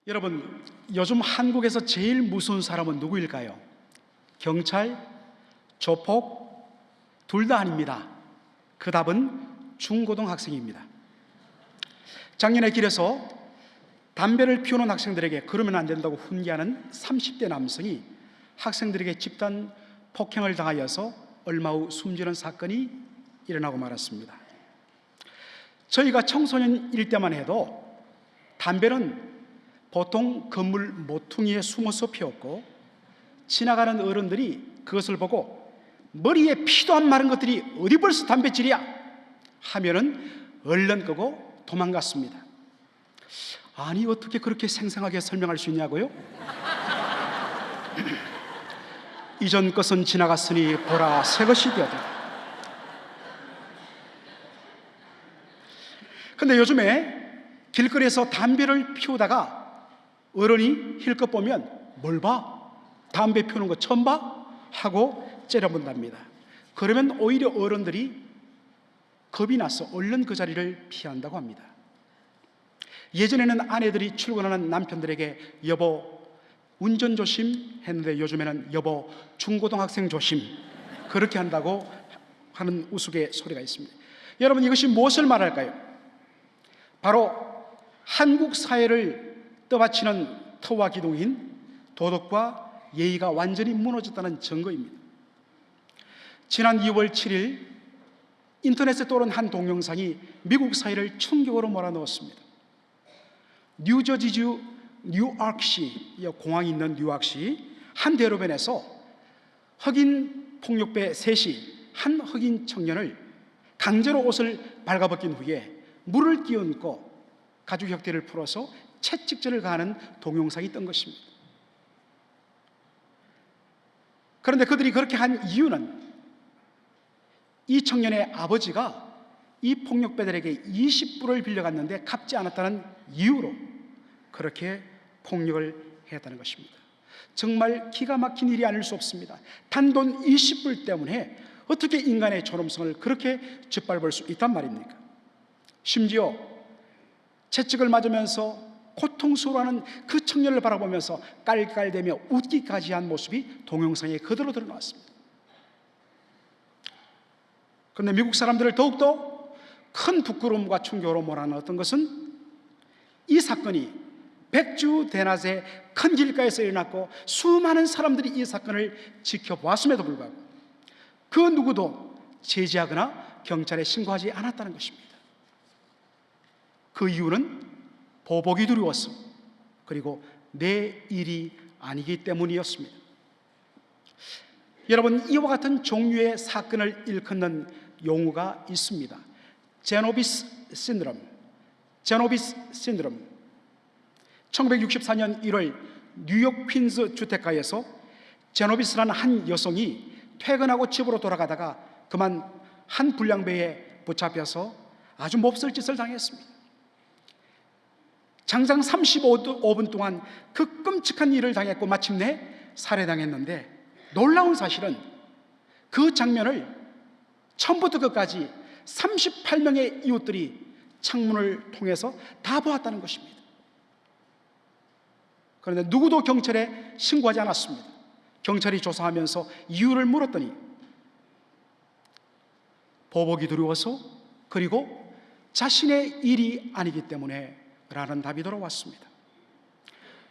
여러분, 요즘 한국에서 제일 무서운 사람은 누구일까요? 경찰, 조폭, 둘 다 아닙니다. 그 답은 중고등학생입니다. 작년에 길에서 담배를 피우는 학생들에게 그러면 안 된다고 훈계하는 30대 남성이 학생들에게 집단 폭행을 당하여서 얼마 후 숨지는 사건이 일어나고 말았습니다. 저희가 청소년일 때만 해도 담배는 보통 건물 모퉁이에 숨어서 피웠고, 지나가는 어른들이 그것을 보고 머리에 피도 안 마른 것들이 어디 벌써 담배질이야 하면은 얼른 끄고 도망갔습니다. 아니, 어떻게 그렇게 생생하게 설명할 수 있냐고요? 이전 것은 지나갔으니 보라 새 것이 되었다. 근데 요즘에 길거리에서 담배를 피우다가 어른이 힐끗 보면 뭘 봐? 담배 피우는 거 처음 봐? 하고 째려본답니다. 그러면 오히려 어른들이 겁이 나서 얼른 그 자리를 피한다고 합니다. 예전에는 아내들이 출근하는 남편들에게 여보 운전 조심 했는데 요즘에는 여보 중고등학생 조심 그렇게 한다고 하는 우스갯소리가 있습니다. 여러분, 이것이 무엇을 말할까요? 바로 한국 사회를 떠받치는 터와 기둥인 도덕과 예의가 완전히 무너졌다는 증거입니다. 지난 2월 7일 인터넷에 떠오른 한 동영상이 미국 사회를 충격으로 몰아넣었습니다. 뉴저지주 뉴아크시, 공항이 있는 뉴아크시 한 대로변에서 흑인 폭력배 셋이 한 흑인 청년을 강제로 옷을 발가벗긴 후에 물을 끼얹고 가죽 혁대를 풀어서 채찍질을 가하는 동영상이 뜬 것입니다. 그런데 그들이 그렇게 한 이유는 이 청년의 아버지가 이 폭력배들에게 20불을 빌려갔는데 갚지 않았다는 이유로 그렇게 폭력을 했다는 것입니다. 정말 기가 막힌 일이 아닐 수 없습니다. 단돈 20불 때문에 어떻게 인간의 존엄성을 그렇게 짓밟을 수 있단 말입니까? 심지어 채찍을 맞으면서 고통스러워하는 그 청년을 바라보면서 깔깔대며 웃기까지 한 모습이 동영상에 그대로 드러났습니다. 그런데 미국 사람들을 더욱더 큰 부끄러움과 충격으로 몰아넣었던 것은 이 사건이 백주 대낮에 큰 길가에서 일어났고 수많은 사람들이 이 사건을 지켜보았음에도 불구하고 그 누구도 제지하거나 경찰에 신고하지 않았다는 것입니다. 그 이유는 보복이 두려웠어, 그리고 내 일이 아니기 때문이었습니다. 여러분, 이와 같은 종류의 사건을 일컫는 용어가 있습니다. 제노비스 신드롬. 1964년 1월 뉴욕 퀸즈 주택가에서 제노비스라는 한 여성이 퇴근하고 집으로 돌아가다가 그만 한 불량배에 붙잡혀서 아주 몹쓸 짓을 당했습니다. 장장 35분 동안 그 끔찍한 일을 당했고 마침내 살해당했는데, 놀라운 사실은 그 장면을 처음부터 끝까지 38명의 이웃들이 창문을 통해서 다 보았다는 것입니다. 그런데 누구도 경찰에 신고하지 않았습니다. 경찰이 조사하면서 이유를 물었더니 보복이 두려워서, 그리고 자신의 일이 아니기 때문에 라는 답이 돌아왔습니다.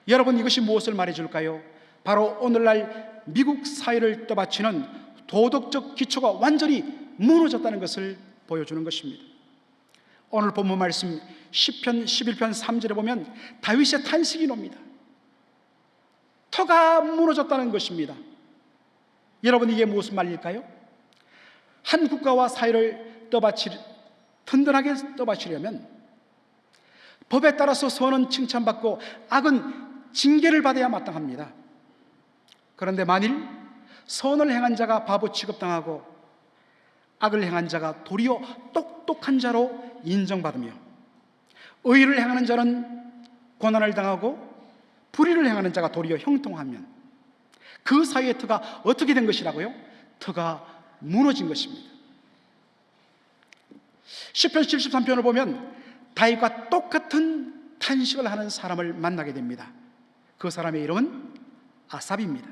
여러분, 이것이 무엇을 말해줄까요? 바로 오늘날 미국 사회를 떠받치는 도덕적 기초가 완전히 무너졌다는 것을 보여주는 것입니다. 오늘 본문 말씀 시편 11편 3절에 보면 다윗의 탄식이 놉니다. 터가 무너졌다는 것입니다. 여러분, 이게 무슨 말일까요? 한 국가와 사회를 든든하게 떠받치려면 법에 따라서 선은 칭찬받고 악은 징계를 받아야 마땅합니다. 그런데 만일 선을 행한 자가 바보 취급당하고 악을 행한 자가 도리어 똑똑한 자로 인정받으며 의를 행하는 자는 고난을 당하고 불의를 행하는 자가 도리어 형통하면 그 사회의 터가 어떻게 된 것이라고요? 터가 무너진 것입니다. 시편 73편을 보면 다윗과 똑같은 탄식을 하는 사람을 만나게 됩니다. 그 사람의 이름은 아삽입니다.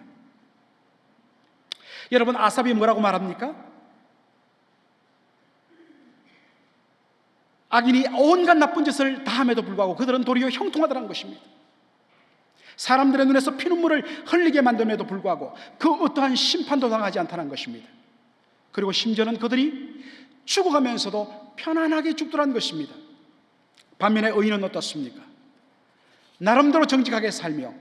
여러분, 아삽이 뭐라고 말합니까? 악인이 온갖 나쁜 짓을 다 함에도 불구하고 그들은 도리어 형통하더라는 것입니다. 사람들의 눈에서 피눈물을 흘리게 만듦에도 불구하고 그 어떠한 심판도 당하지 않다는 것입니다. 그리고 심지어는 그들이 죽어가면서도 편안하게 죽더라는 것입니다. 반면에 의인은 어떻습니까? 나름대로 정직하게 살며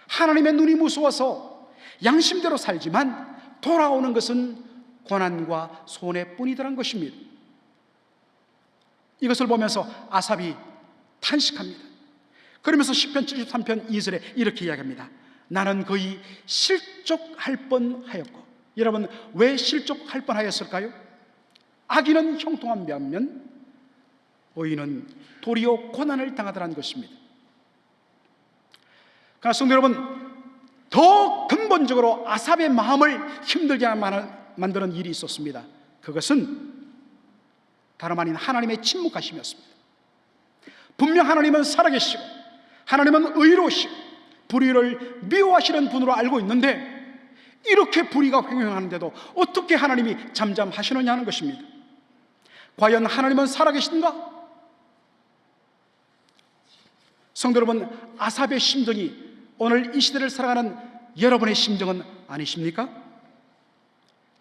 하나님의 눈이 무서워서 양심대로 살지만 돌아오는 것은 고난과 손해뿐이더란 것입니다. 이것을 보면서 아삽이 탄식합니다. 그러면서 시편 73편 2절에 이렇게 이야기합니다. 나는 거의 실족할 뻔하였고. 여러분, 왜 실족할 뻔하였을까요? 악인은 형통한 반면 의인은 도리어 고난을 당하더라는 것입니다. 그러나 성도 여러분, 더 근본적으로 아삽의 마음을 힘들게 만드는 일이 있었습니다. 그것은 다름 아닌 하나님의 침묵하심이었습니다. 분명 하나님은 살아계시고 하나님은 의로우시고 불의를 미워하시는 분으로 알고 있는데 이렇게 불의가 횡행하는데도 어떻게 하나님이 잠잠하시느냐 하는 것입니다. 과연 하나님은 살아계신가? 성도 여러분, 아삽의 심정이 오늘 이 시대를 살아가는 여러분의 심정은 아니십니까?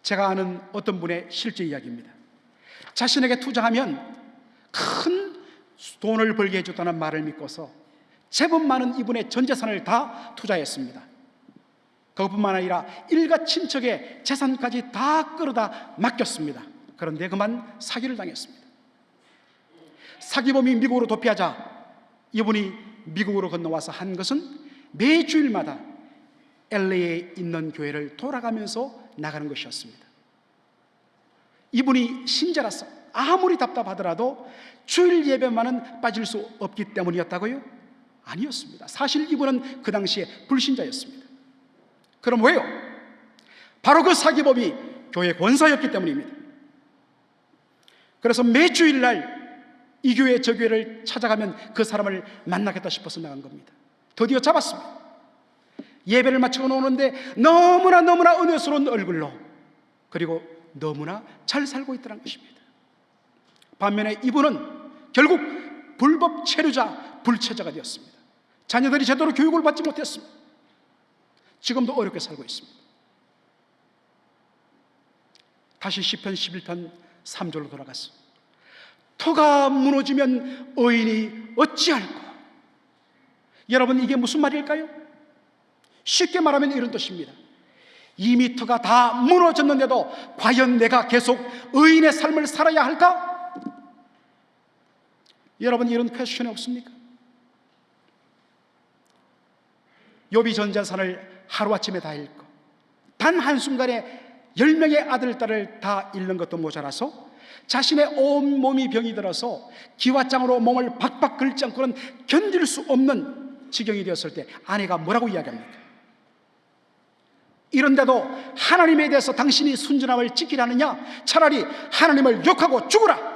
제가 아는 어떤 분의 실제 이야기입니다. 자신에게 투자하면 큰 돈을 벌게 해줬다는 말을 믿고서 제법 많은 이분의 전 재산을 다 투자했습니다. 그것뿐만 아니라 일가 친척의 재산까지 다 끌어다 맡겼습니다. 그런데 그만 사기를 당했습니다. 사기범이 미국으로 도피하자 이분이 미국으로 건너와서 한 것은 매주일마다 LA에 있는 교회를 돌아가면서 나가는 것이었습니다. 이분이 신자라서 아무리 답답하더라도 주일 예배만은 빠질 수 없기 때문이었다고요? 아니었습니다. 사실 이분은 그 당시에 불신자였습니다. 그럼 왜요? 바로 그 사기범이 교회 권사였기 때문입니다. 그래서 매주일날 이 교회 저 교회를 찾아가면 그 사람을 만나겠다 싶어서 나간 겁니다. 드디어 잡았습니다. 예배를 마치고 나오는데 너무나 은혜스러운 얼굴로, 그리고 너무나 잘 살고 있더란 것입니다. 반면에 이분은 결국 불법 체류자, 불체자가 되었습니다. 자녀들이 제대로 교육을 받지 못했습니다. 지금도 어렵게 살고 있습니다. 다시 시편 11편 3절로 돌아가서 터가 무너지면 의인이 어찌할까? 여러분, 이게 무슨 말일까요? 쉽게 말하면 이런 뜻입니다. 이미 터가 다 무너졌는데도 과연 내가 계속 의인의 삶을 살아야 할까? 여러분, 이런 퀘스천이 없습니까? 욥이 전 재산을 하루아침에 다 잃고 단 한순간에 10명의 아들, 딸을 다 잃는 것도 모자라서 자신의 온 몸이 병이 들어서 기와장으로 몸을 박박 긁지 않고는 견딜 수 없는 지경이 되었을 때 아내가 뭐라고 이야기합니까? 이런데도 하나님에 대해서 당신이 순전함을 지키라느냐? 차라리 하나님을 욕하고 죽으라!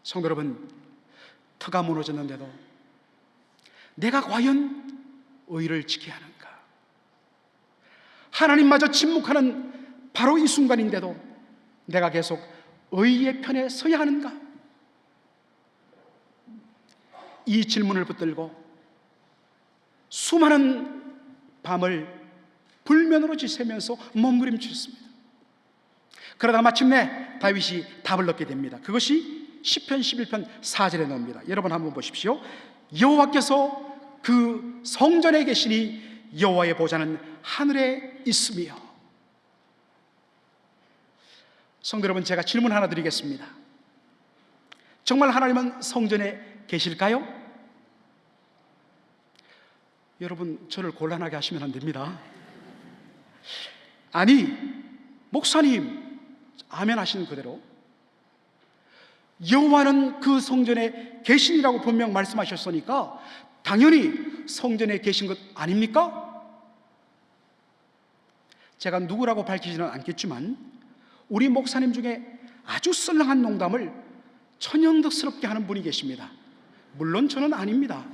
성도 여러분, 터가 무너졌는데도 내가 과연 의를 지켜야 하는가? 하나님마저 침묵하는 바로 이 순간인데도 내가 계속 의의 편에 서야 하는가? 이 질문을 붙들고 수많은 밤을 불면으로 지새면서 몸부림쳤습니다. 그러다가 마침내 다윗이 답을 얻게 됩니다. 그것이 시편 11편 4절에 나옵니다. 여러분 한번 보십시오. 여호와께서 그 성전에 계시니 여호와의 보좌는 하늘에 있으며. 성도 여러분, 제가 질문 하나 드리겠습니다. 정말 하나님은 성전에 계실까요? 여러분, 저를 곤란하게 하시면 안 됩니다. 아니, 목사님 아멘 하시는 그대로 여호와는 그 성전에 계시니라고 분명 말씀하셨으니까 당연히 성전에 계신 것 아닙니까? 제가 누구라고 밝히지는 않겠지만 우리 목사님 중에 아주 썰렁한 농담을 천연덕스럽게 하는 분이 계십니다. 물론 저는 아닙니다.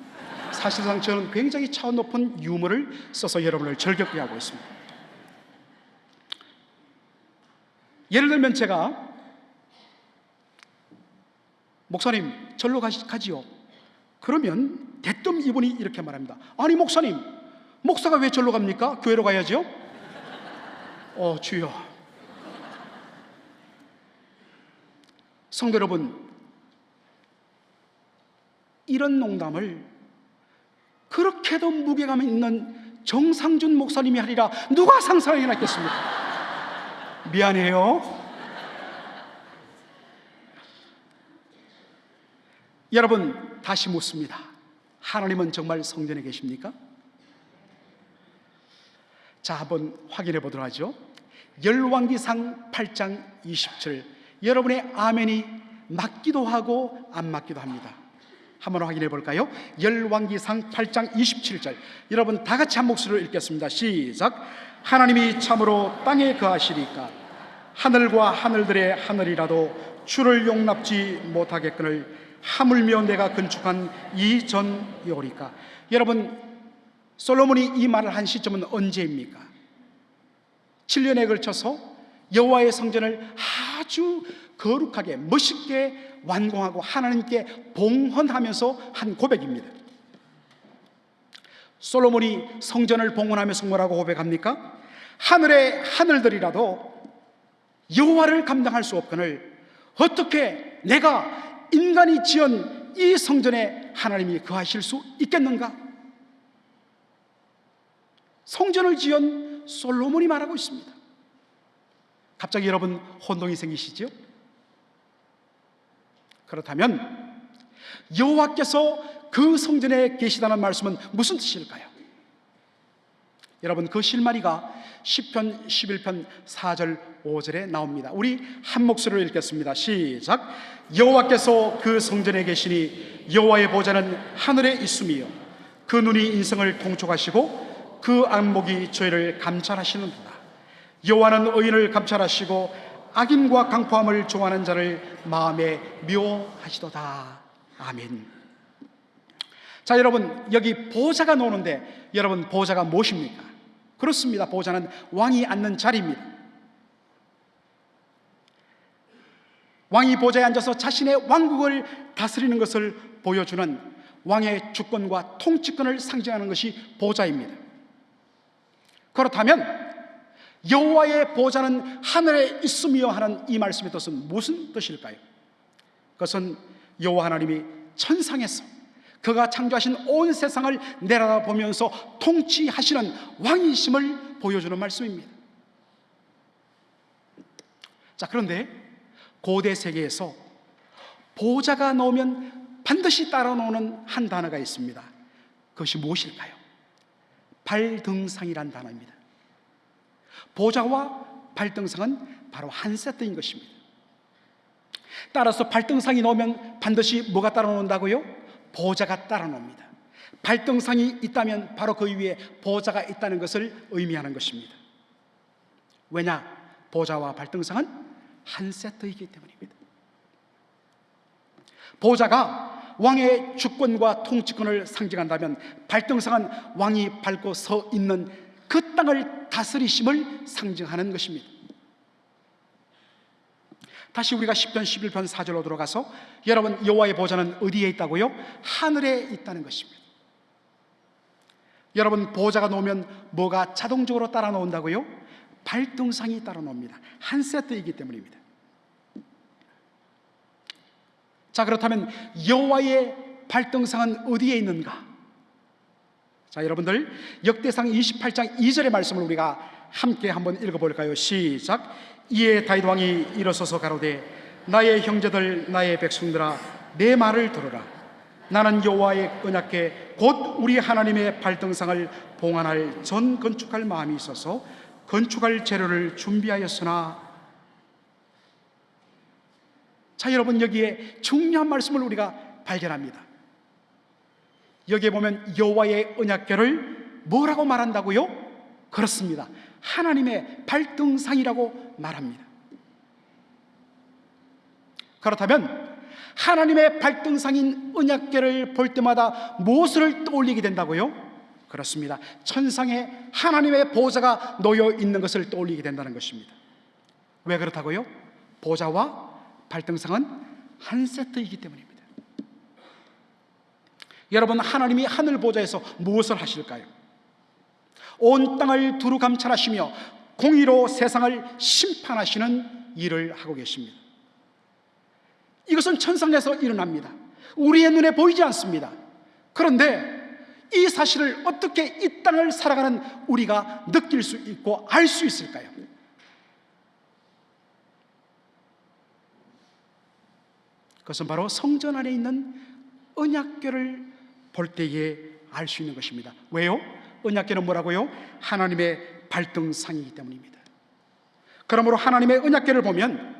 사실상 저는 굉장히 차원 높은 유머를 써서 여러분을 즐겁게 하고 있습니다. 예를 들면 제가 목사님 절로 가지요. 그러면 대뜸 이분이 이렇게 말합니다. 아니 목사님, 목사가 왜 절로 갑니까? 교회로 가야죠. 주여. 성도 여러분, 이런 농담을 그렇게도 무게감 있는 정상준 목사님이 하리라 누가 상상하게 났겠습니까? 미안해요. 여러분, 다시 묻습니다. 하나님은 정말 성전에 계십니까? 자, 한번 확인해 보도록 하죠. 열왕기상 8장 27, 여러분의 아멘이 맞기도 하고 안 맞기도 합니다. 한번 확인해 볼까요? 열왕기상 8장 27절, 여러분 다 같이 한 목소리로 읽겠습니다. 시작. 하나님이 참으로 땅에 거하시리까 하늘과 하늘들의 하늘이라도 주를 용납지 못하겠거늘 하물며 내가 건축한 이 전이오리까. 여러분, 솔로몬이 이 말을 한 시점은 언제입니까? 7년에 걸쳐서 여호와의 성전을 아주 거룩하게 멋있게 완공하고 하나님께 봉헌하면서 한 고백입니다. 솔로몬이 성전을 봉헌하면서 뭐라고 고백합니까? 하늘의 하늘들이라도 여호와를 감당할 수 없거늘 어떻게 내가 인간이 지은 이 성전에 하나님이 거하실 수 있겠는가? 성전을 지은 솔로몬이 말하고 있습니다. 갑자기 여러분 혼동이 생기시죠? 그렇다면 여호와께서 그 성전에 계시다는 말씀은 무슨 뜻일까요? 여러분, 그 실마리가 시편 11편 4절 5절에 나옵니다. 우리 한 목소리로 읽겠습니다. 시작. 여호와께서 그 성전에 계시니 여호와의 보좌는 하늘에 있으며 그 눈이 인생을 통촉하시고 그 안목이 죄를 감찰하시는도다. 여호와는 의인을 감찰하시고 악인과 강포함을 좋아하는 자를 마음에 묘하시도다. 아멘. 자, 여러분, 여기 보좌가 나오는데 여러분, 보좌가 무엇입니까? 그렇습니다. 보좌는 왕이 앉는 자리입니다. 왕이 보좌에 앉아서 자신의 왕국을 다스리는 것을 보여주는 왕의 주권과 통치권을 상징하는 것이 보좌입니다. 그렇다면 여호와의 보좌는 하늘에 있으며 하는 이 말씀의 뜻은 무슨 뜻일까요? 그것은 여호와 하나님이 천상에서 그가 창조하신 온 세상을 내려다보면서 통치하시는 왕이심을 보여주는 말씀입니다. 자, 그런데 고대 세계에서 보좌가 나오면 반드시 따라 나오는 한 단어가 있습니다. 그것이 무엇일까요? 발등상이란 단어입니다. 보좌와 발등상은 바로 한 세트인 것입니다. 따라서 발등상이 나오면 반드시 뭐가 따라 나온다고요? 보좌가 따라 나옵니다. 발등상이 있다면 바로 그 위에 보좌가 있다는 것을 의미하는 것입니다. 왜냐? 보좌와 발등상은 한 세트이기 때문입니다. 보좌가 왕의 주권과 통치권을 상징한다면 발등상은 왕이 밟고 서 있는 그 땅을 다스리심을 상징하는 것입니다. 다시 우리가 시편 11편 4절로 들어가서 여러분, 여호와의 보좌는 어디에 있다고요? 하늘에 있다는 것입니다. 여러분, 보좌가 놓으면 뭐가 자동적으로 따라 나온다고요? 발등상이 따라 나옵니다. 한 세트이기 때문입니다. 자, 그렇다면 여호와의 발등상은 어디에 있는가? 자, 여러분들 역대상 28장 2절의 말씀을 우리가 함께 한번 읽어볼까요? 시작. 이에 다윗 왕이 일어서서 가로되 나의 형제들 나의 백성들아 내 말을 들으라. 나는 여호와의 언약궤 곧 우리 하나님의 발등상을 봉헌할 전 건축할 마음이 있어서 건축할 재료를 준비하였으나. 자, 여러분, 여기에 중요한 말씀을 우리가 발견합니다. 여기에 보면 여호와의 언약궤를 뭐라고 말한다고요? 그렇습니다. 하나님의 발등상이라고 말합니다. 그렇다면 하나님의 발등상인 언약궤를 볼 때마다 무엇을 떠올리게 된다고요? 그렇습니다. 천상에 하나님의 보좌가 놓여 있는 것을 떠올리게 된다는 것입니다. 왜 그렇다고요? 보좌와 발등상은 한 세트이기 때문입니다. 여러분, 하나님이 하늘 보좌에서 무엇을 하실까요? 온 땅을 두루 감찰하시며 공의로 세상을 심판하시는 일을 하고 계십니다. 이것은 천상에서 일어납니다. 우리의 눈에 보이지 않습니다. 그런데 이 사실을 어떻게 이 땅을 살아가는 우리가 느낄 수 있고 알 수 있을까요? 그것은 바로 성전 안에 있는 언약궤를 볼 때에 알 수 있는 것입니다. 왜요? 언약궤는 뭐라고요? 하나님의 발등상이기 때문입니다. 그러므로 하나님의 언약궤를 보면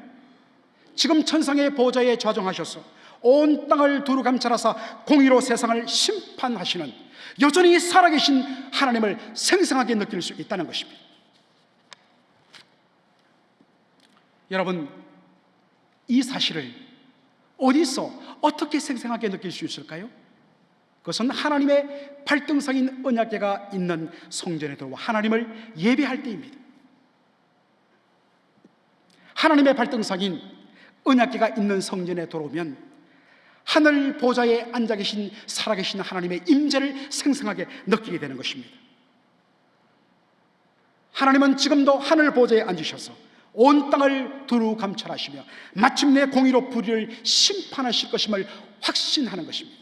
지금 천상의 보좌에 좌정하셔서 온 땅을 두루 감찰하사 공의로 세상을 심판하시는 여전히 살아계신 하나님을 생생하게 느낄 수 있다는 것입니다. 여러분, 이 사실을 어디서 어떻게 생생하게 느낄 수 있을까요? 그것은 하나님의 발등상인 언약궤가 있는 성전에 들어와 하나님을 예배할 때입니다. 하나님의 발등상인 언약궤가 있는 성전에 들어오면 하늘 보좌에 앉아 계신 살아계신 하나님의 임재를 생생하게 느끼게 되는 것입니다. 하나님은 지금도 하늘 보좌에 앉으셔서 온 땅을 두루 감찰하시며 마침내 공의로 불의를 심판하실 것임을 확신하는 것입니다.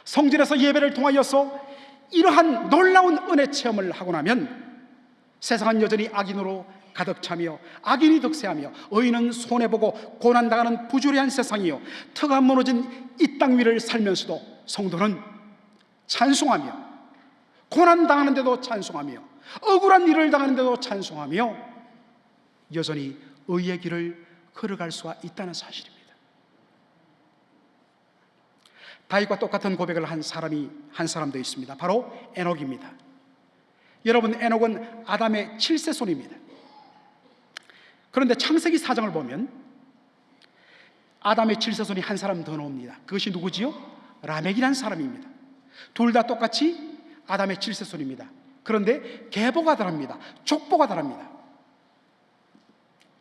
성전에서 예배를 통하여서 이러한 놀라운 은혜 체험을 하고 나면 세상은 여전히 악인으로 가득 차며 악인이 득세하며 의인은 손해보고 고난당하는 부주의한 세상이요, 터가 무너진 이 땅 위를 살면서도 성도는 찬송하며 고난당하는데도 찬송하며 억울한 일을 당하는데도 찬송하며 여전히 의의 길을 걸어갈 수가 있다는 사실입니다. 다윗과 똑같은 고백을 한 사람도 있습니다. 바로 에녹입니다. 여러분, 에녹은 아담의 7세 손입니다. 그런데 창세기 4장을 보면 아담의 7세 손이 한 사람 더 나옵니다. 그것이 누구지요? 라멕이라는 사람입니다. 둘 다 똑같이 아담의 7세 손입니다. 그런데 계보가 다릅니다. 족보가 다릅니다.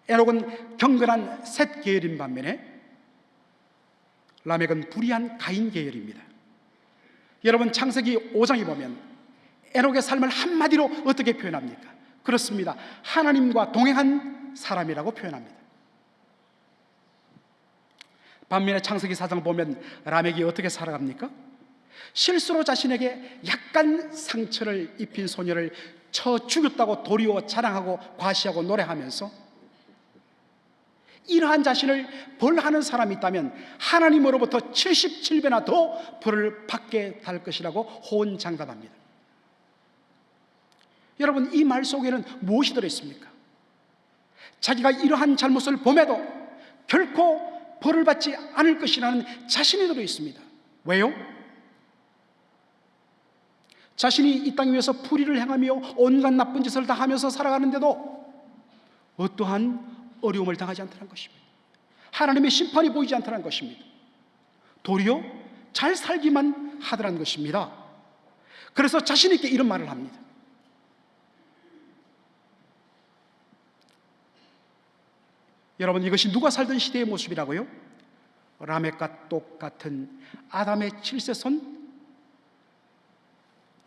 에녹은 경건한 셋 계열인 반면에 라멕은 불의한 가인 계열입니다. 여러분, 창세기 5장에 보면 에녹의 삶을 한마디로 어떻게 표현합니까? 그렇습니다. 하나님과 동행한 사람이라고 표현합니다. 반면에 창세기 4장 보면 라멕이 어떻게 살아갑니까? 실수로 자신에게 약간 상처를 입힌 소녀를 쳐 죽였다고 도리어 자랑하고 과시하고 노래하면서 이러한 자신을 벌하는 사람이 있다면 하나님으로부터 77배나 더 벌을 받게 될 것이라고 호언장담합니다. 여러분, 이 말 속에는 무엇이 들어있습니까? 자기가 이러한 잘못을 범해도 결코 벌을 받지 않을 것이라는 자신이 들어있습니다. 왜요? 자신이 이 땅 위에서 불의를 행하며 온갖 나쁜 짓을 다 하면서 살아가는데도 어떠한 어려움을 당하지 않다는 것입니다. 하나님의 심판이 보이지 않다는 것입니다. 도리어 잘 살기만 하더라는 것입니다. 그래서 자신 있게 이런 말을 합니다. 여러분, 이것이 누가 살던 시대의 모습이라고요? 라멕과 똑같은 아담의 7세손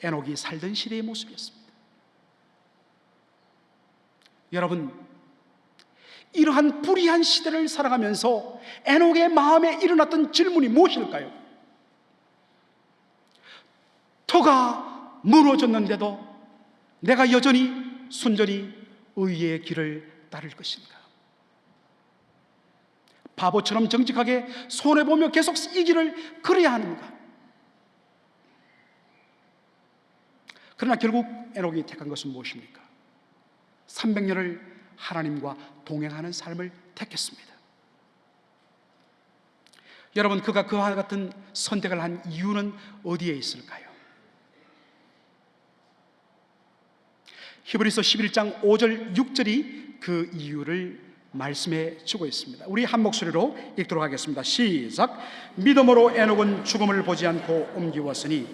에녹이 살던 시대의 모습이었습니다. 여러분, 이러한 불의한 시대를 살아가면서 에녹의 마음에 일어났던 질문이 무엇일까요? 터가 무너졌는데도 내가 여전히 순전히 의의 길을 따를 것인가? 바보처럼 정직하게 손해보며 계속 이 길을 걸어야 하는가? 그러나 결국 에녹이 택한 것은 무엇입니까? 300년을 하나님과 동행하는 삶을 택했습니다. 여러분, 그가 그와 같은 선택을 한 이유는 어디에 있을까요? 히브리서 11장 5절 6절이 그 이유를 말씀해 주고 있습니다. 우리 한 목소리로 읽도록 하겠습니다. 시작. 믿음으로 에녹은 죽음을 보지 않고 옮기웠으니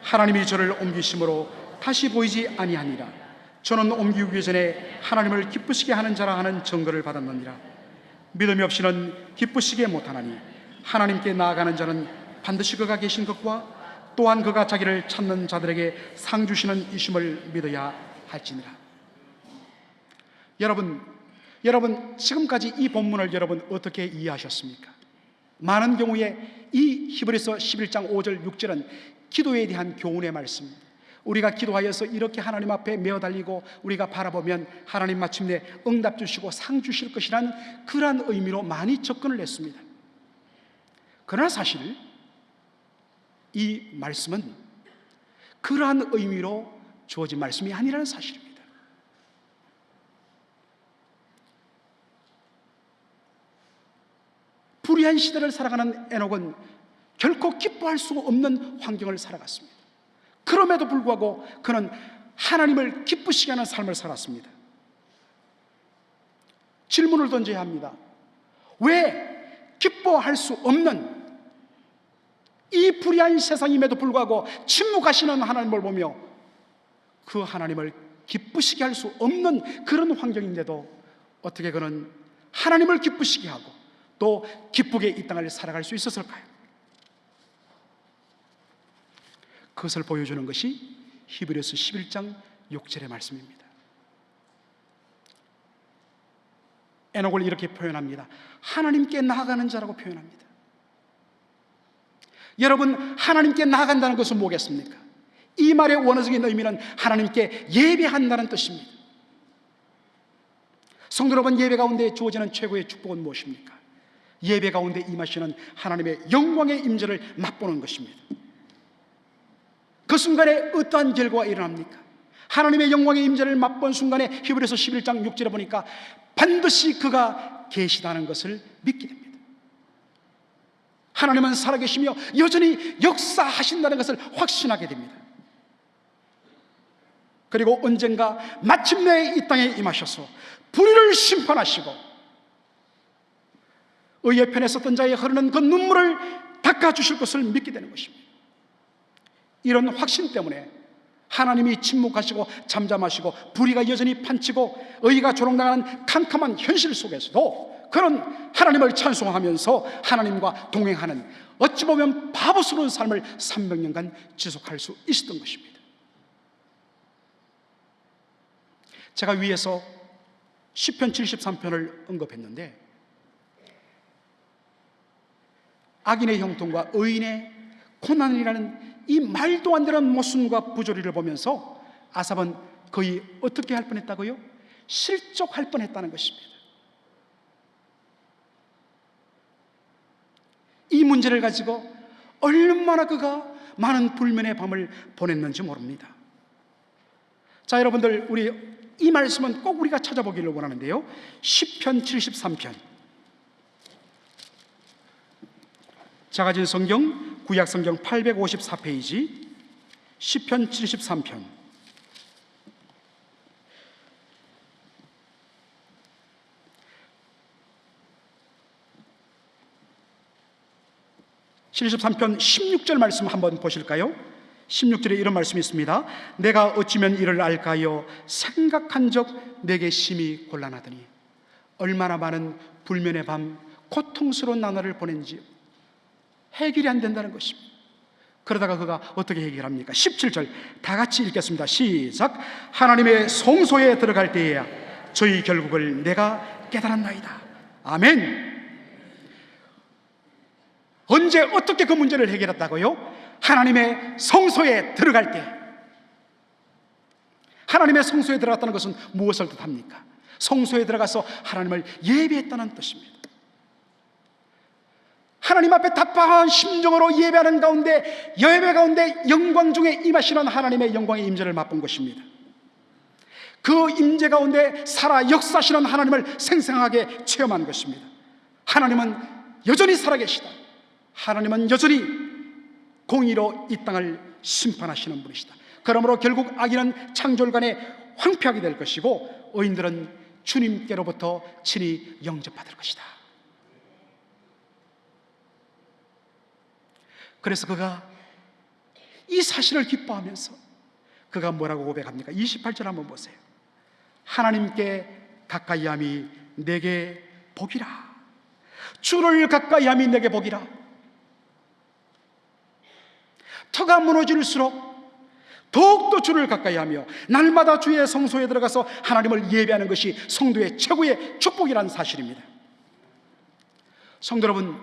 하나님이 저를 옮기심으로 다시 보이지 아니하니라. 저는 옮기기 전에 하나님을 기쁘시게 하는 자라 하는 증거를 받았느니라. 믿음이 없이는 기쁘시게 못하나니 하나님께 나아가는 자는 반드시 그가 계신 것과 또한 그가 자기를 찾는 자들에게 상 주시는 이심을 믿어야 할지니라. 여러분 지금까지 이 본문을 여러분 어떻게 이해하셨습니까? 많은 경우에 이 히브리서 11장 5절 6절은 기도에 대한 교훈의 말씀입니다. 우리가 기도하여서 이렇게 하나님 앞에 메어 달리고 우리가 바라보면 하나님 마침내 응답 주시고 상 주실 것이라는 그러한 의미로 많이 접근을 했습니다. 그러나 사실 이 말씀은 그러한 의미로 주어진 말씀이 아니라는 사실입니다. 불의한 시대를 살아가는 에녹은 결코 기뻐할 수 없는 환경을 살아갔습니다. 그럼에도 불구하고 그는 하나님을 기쁘시게 하는 삶을 살았습니다. 질문을 던져야 합니다. 왜 기뻐할 수 없는 이 불의한 세상임에도 불구하고 침묵하시는 하나님을 보며 그 하나님을 기쁘시게 할 수 없는 그런 환경인데도 어떻게 그는 하나님을 기쁘시게 하고 또 기쁘게 이 땅을 살아갈 수 있었을까요? 그것을 보여주는 것이 히브리서 11장 6절의 말씀입니다. 에녹을 이렇게 표현합니다. 하나님께 나아가는 자라고 표현합니다. 여러분, 하나님께 나아간다는 것은 뭐겠습니까? 이 말의 원어적인 의미는 하나님께 예배한다는 뜻입니다. 성도 여러분, 예배 가운데 주어지는 최고의 축복은 무엇입니까? 예배 가운데 임하시는 하나님의 영광의 임재를 맛보는 것입니다. 그 순간에 어떠한 결과가 일어납니까? 하나님의 영광의 임재를 맛본 순간에 히브리서 11장 6절에 보니까 반드시 그가 계시다는 것을 믿게 됩니다. 하나님은 살아계시며 여전히 역사하신다는 것을 확신하게 됩니다. 그리고 언젠가 마침내 이 땅에 임하셔서 불의를 심판하시고 의의 편에 섰던 자의 흐르는 그 눈물을 닦아주실 것을 믿게 되는 것입니다. 이런 확신 때문에 하나님이 침묵하시고 잠잠하시고 불의가 여전히 판치고 의가 조롱당하는 캄캄한 현실 속에서도 그런 하나님을 찬송하면서 하나님과 동행하는 어찌 보면 바보스러운 삶을 300년간 지속할 수 있었던 것입니다. 제가 위에서 시편 73편을 언급했는데 악인의 형통과 의인의 고난이라는 이 말도 안 되는 모순과 부조리를 보면서 아삽은 거의 어떻게 할 뻔했다고요? 실족할 뻔했다는 것입니다. 이 문제를 가지고 얼마나 그가 많은 불면의 밤을 보냈는지 모릅니다. 자, 여러분들, 우리 이 말씀은 꼭 우리가 찾아보기를 원하는데요, 시편 73편 작아진 성경 구약 성경 854페이지 시편 73편 73편 16절 말씀 한번 보실까요? 16절에 이런 말씀이 있습니다. 내가 어찌면 이를 알까요? 생각한 적 내게 심히 곤란하더니 얼마나 많은 불면의 밤 고통스러운 나날을 보낸지 해결이 안 된다는 것입니다. 그러다가 그가 어떻게 해결합니까? 17절 다 같이 읽겠습니다. 시작. 하나님의 성소에 들어갈 때에야 저희 결국을 내가 깨달았나이다. 아멘. 언제 어떻게 그 문제를 해결했다고요? 하나님의 성소에 들어갈 때. 하나님의 성소에 들어갔다는 것은 무엇을 뜻합니까? 성소에 들어가서 하나님을 예배했다는 뜻입니다. 하나님 앞에 답답한 심정으로 예배하는 가운데, 예배 가운데 영광 중에 임하시는 하나님의 영광의 임재를 맛본 것입니다. 그 임재 가운데 살아 역사하시는 하나님을 생생하게 체험한 것입니다. 하나님은 여전히 살아계시다. 하나님은 여전히 공의로 이 땅을 심판하시는 분이시다. 그러므로 결국 악인은 창졸간에 황폐하게 될 것이고 의인들은 주님께로부터 친히 영접받을 것이다. 그래서 그가 이 사실을 기뻐하면서 그가 뭐라고 고백합니까? 28절 한번 보세요. 하나님께 가까이함이 내게 복이라. 주를 가까이함이 내게 복이라. 터가 무너질수록 더욱더 주를 가까이하며 날마다 주의 성소에 들어가서 하나님을 예배하는 것이 성도의 최고의 축복이라는 사실입니다. 성도 여러분,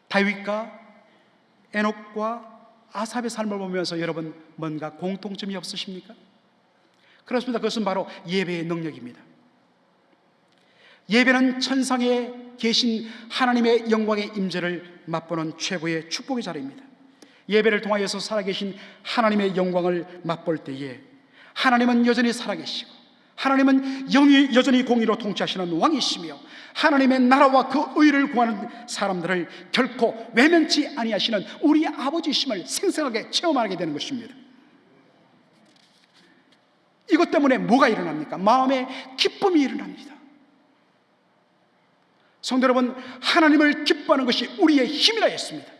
다윗과 에녹과 아삽의 삶을 보면서 여러분 뭔가 공통점이 없으십니까? 그렇습니다. 그것은 바로 예배의 능력입니다. 예배는 천상에 계신 하나님의 영광의 임재를 맛보는 최고의 축복의 자리입니다. 예배를 통하여서 살아계신 하나님의 영광을 맛볼 때에 하나님은 여전히 살아계시고 하나님은 영이 여전히 공의로 통치하시는 왕이시며 하나님의 나라와 그 의를 구하는 사람들을 결코 외면치 아니하시는 우리 아버지심을 생생하게 체험하게 되는 것입니다. 이것 때문에 뭐가 일어납니까? 마음에 기쁨이 일어납니다. 성도 여러분, 하나님을 기뻐하는 것이 우리의 힘이라 했습니다.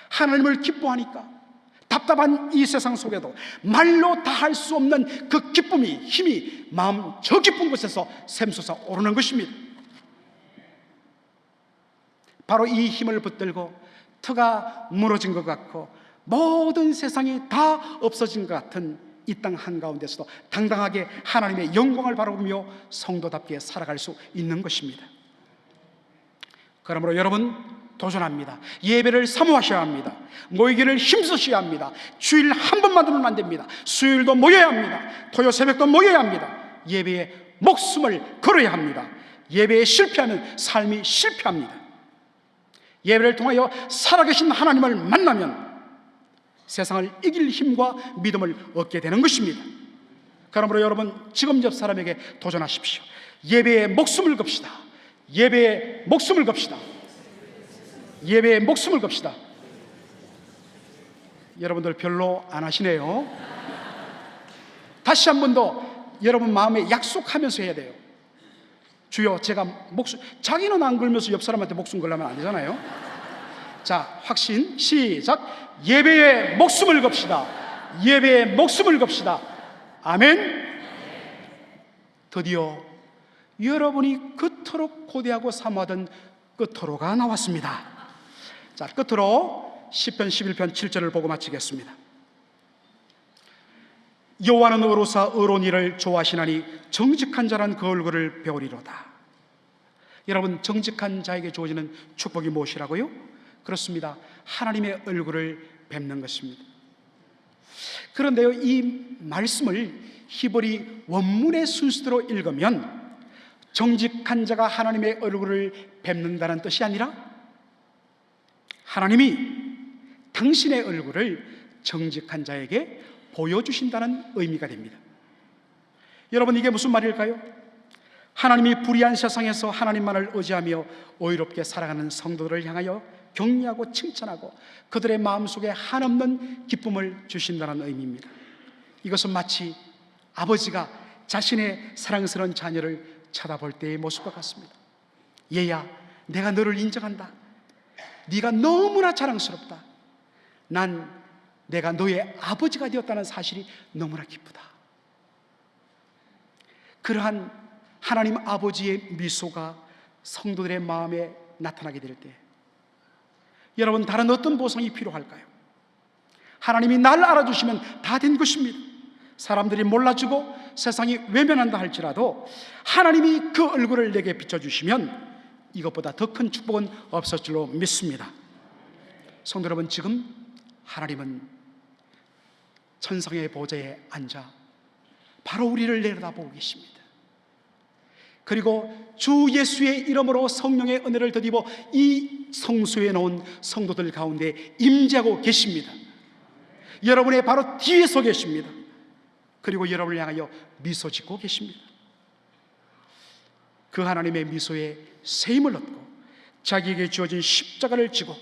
하나님을 기뻐하니까 답답한 이 세상 속에도 말로 다 할 수 없는 그 기쁨이, 힘이 마음 저 깊은 곳에서 샘솟아 오르는 것입니다. 바로 이 힘을 붙들고 터가 무너진 것 같고 모든 세상이 다 없어진 것 같은 이 땅 한가운데서도 당당하게 하나님의 영광을 바라보며 성도답게 살아갈 수 있는 것입니다. 그러므로 여러분, 도전합니다. 예배를 사모하셔야 합니다. 모이기를 힘쓰셔야 합니다. 주일 한 번만 들으면 안 됩니다. 수요일도 모여야 합니다. 토요 새벽도 모여야 합니다. 예배에 목숨을 걸어야 합니다. 예배에 실패하면 삶이 실패합니다. 예배를 통하여 살아계신 하나님을 만나면 세상을 이길 힘과 믿음을 얻게 되는 것입니다. 그러므로 여러분, 지금 옆 사람에게 도전하십시오. 예배에 목숨을 겁시다. 예배에 목숨을 겁시다. 예배에 목숨을 겁시다. 여러분들 별로 안 하시네요. 다시 한 번 더 여러분 마음에 약속하면서 해야 돼요. 주여, 제가 목숨, 자기는 안 걸면서 옆 사람한테 목숨 걸려면 안 되잖아요. 자, 확신, 시작. 예배에 목숨을 겁시다. 예배에 목숨을 겁시다. 아멘. 드디어 여러분이 그토록 고대하고 사모하던 끝으로가 나왔습니다. 자, 끝으로 시편 11편 7절을 보고 마치겠습니다. 여호와는 의로사 의로운 일을 좋아하시나니 정직한 자란 그 얼굴을 배우리로다. 여러분, 정직한 자에게 주어지는 축복이 무엇이라고요? 그렇습니다. 하나님의 얼굴을 뵙는 것입니다. 그런데요, 이 말씀을 히브리 원문의 순서대로 읽으면 정직한 자가 하나님의 얼굴을 뵙는다는 뜻이 아니라 하나님이 당신의 얼굴을 정직한 자에게 보여주신다는 의미가 됩니다. 여러분, 이게 무슨 말일까요? 하나님이 불의한 세상에서 하나님만을 의지하며 의롭게 살아가는 성도들을 향하여 격려하고 칭찬하고 그들의 마음속에 한없는 기쁨을 주신다는 의미입니다. 이것은 마치 아버지가 자신의 사랑스러운 자녀를 쳐다볼 때의 모습과 같습니다. 얘야, 내가 너를 인정한다. 네가 너무나 자랑스럽다. 난 내가 너의 아버지가 되었다는 사실이 너무나 기쁘다. 그러한 하나님 아버지의 미소가 성도들의 마음에 나타나게 될 때, 여러분, 다른 어떤 보상이 필요할까요? 하나님이 날 알아주시면 다 된 것입니다. 사람들이 몰라주고 세상이 외면한다 할지라도 하나님이 그 얼굴을 내게 비춰주시면 이것보다 더 큰 축복은 없을 줄로 믿습니다. 성도 여러분, 지금 하나님은 천상의 보좌에 앉아 바로 우리를 내려다보고 계십니다. 그리고 주 예수의 이름으로 성령의 은혜를 덧입어 이 성소에 놓은 성도들 가운데 임재하고 계십니다. 여러분의 바로 뒤에 서 계십니다. 그리고 여러분을 향하여 미소 짓고 계십니다. 그 하나님의 미소에 새 힘을 얻고 자기에게 주어진 십자가를 지고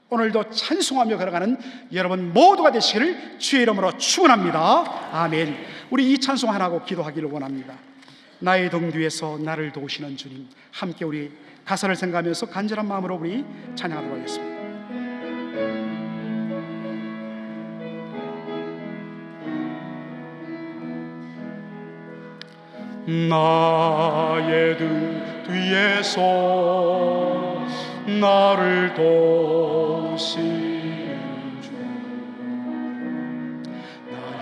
오늘도 찬송하며 걸어가는 여러분 모두가 되시기를 주의 이름으로 축원합니다. 아멘. 우리 이 찬송 하나 하고 기도하기를 원합니다. 나의 등 뒤에서 나를 도우시는 주님, 함께 우리 가사를 생각하면서 간절한 마음으로 우리 찬양하도록 하겠습니다. 나의 등 뒤에서 나를 도우시는 주,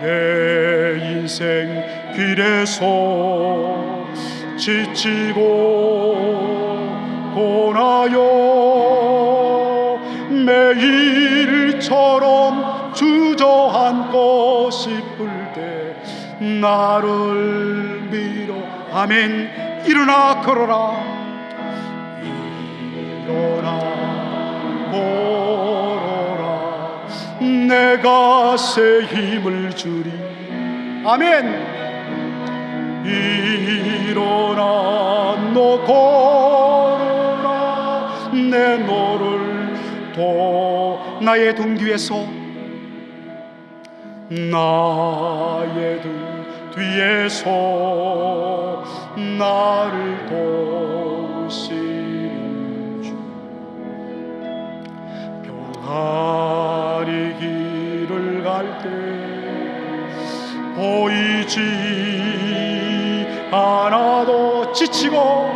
나의 인생 길에서 지치고 고나요 매일처럼 주저앉고 싶을 때 나를 밀어 아멘. 일어나 걸어라, 일어나 걸어라, 내가 새 힘을 주리. 아멘. 일어나 너 걸어라, 내 너를 나의 등 뒤에서, 나의 등 뒤에서 나를 도우시는 주, 평안히 길을 갈 때 보이지 않아도 지치고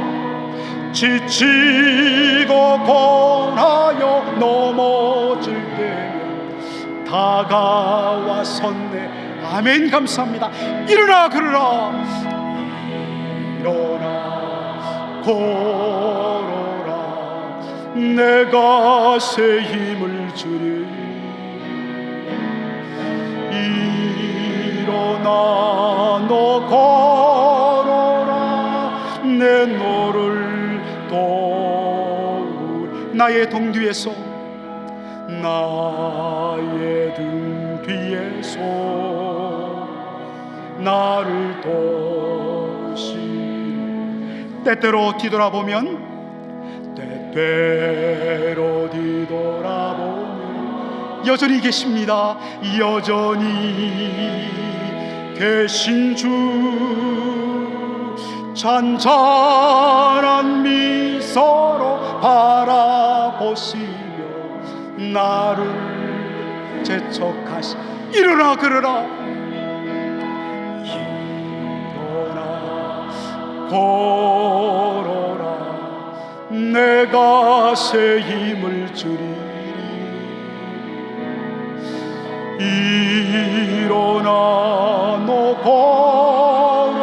권하여 넘어질 때면 다가와 섰네. 아멘. 감사합니다. 일어나 걸어라, 일어나 걸어라, 내가 새 힘을 주리. 일어나 너 걸어라, 내 너를 도울. 나의 등 뒤에서, 나의 등 뒤에서 나를 도우시는. 때때로 뒤돌아보면, 때때로 뒤돌아보면 여전히 계십니다. 여전히 계신 주, 잔잔한 미소로 바라보시며 나를 재촉하시. 일어나 걸어라, 일어나 걸어라, 내가 새 힘을 주리. 일어나 너 걸어라,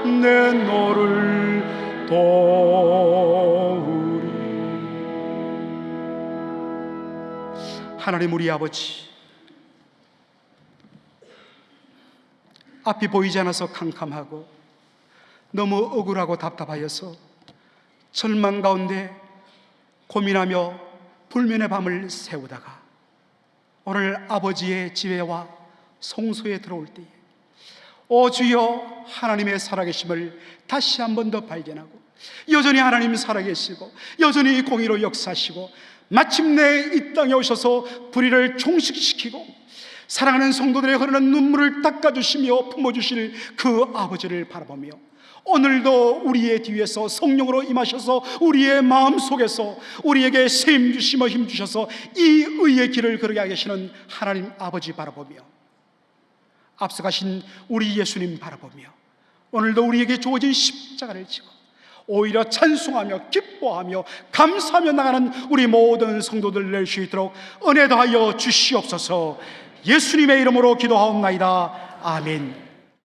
내 너를 도우리. 하나님 우리 아버지, 앞이 보이지 않아서 캄캄하고 너무 억울하고 답답하여서 절망 가운데 고민하며 불면의 밤을 새우다가 오늘 아버지의 지혜와 성소에 들어올 때에 오 주여, 하나님의 살아계심을 다시 한 번 더 발견하고 여전히 하나님 살아계시고 여전히 공의로 역사하시고 마침내 이 땅에 오셔서 불의를 종식시키고 사랑하는 성도들의 흐르는 눈물을 닦아주시며 품어주실 그 아버지를 바라보며 오늘도 우리의 뒤에서 성령으로 임하셔서 우리의 마음속에서 우리에게 세임 주시며 힘 주셔서 이 의의 길을 걸어가게 하시는 하나님 아버지 바라보며 앞서가신 우리 예수님 바라보며 오늘도 우리에게 주어진 십자가를 지고 오히려 찬송하며 기뻐하며 감사하며 나가는 우리 모든 성도들 낼 수 있도록 은혜 더하여 주시옵소서. 예수님의 이름으로 기도하옵나이다. 아멘.